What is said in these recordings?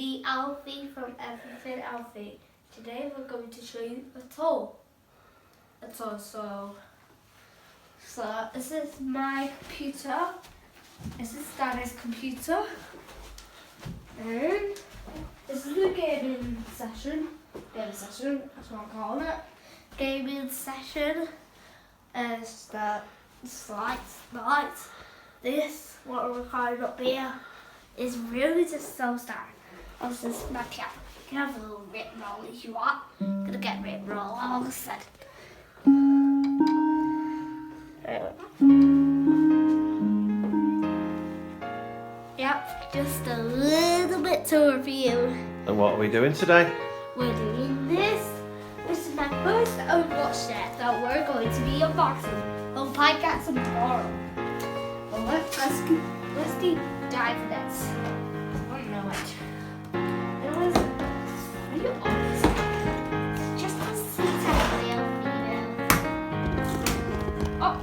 me, Alfie from Everything Alfie. Today we're going to show you a toy. So this is my computer. This is Daddy's computer. And this is the gaming session. That's what I'm calling it. Gaming session. It's the lights. This, what we're recording up here, is really just so sad. This is my piano. You can have a little rip roll if you want. I'm gonna get rip roll, all I said. Yep, just a little bit tour for you. And what are we doing today? We're doing this. This is my first Overwatch set that we're going to be unboxing. Hope I get some tomorrow. Well, let's deep dive in this. I don't know it. It was really awesome. Just a seat out there, female. Oh.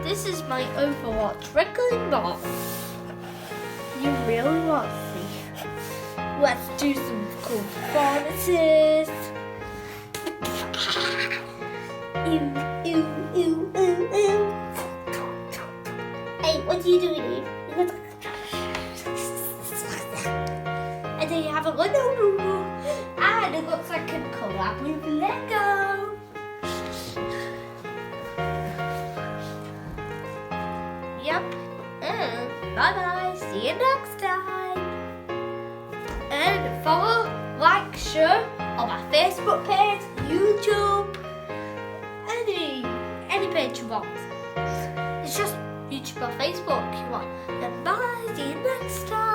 This is my Overwatch wrestling box. You really want to see? Let's do some cool performances. Ew. Hey, what are you doing here? And then you have a no. And it looks like a collab with Lego. Yep, and bye-bye, see you next time. And follow, like, share on my Facebook page, YouTube, any page you want. It's just YouTube or Facebook you want. And bye, see you next time.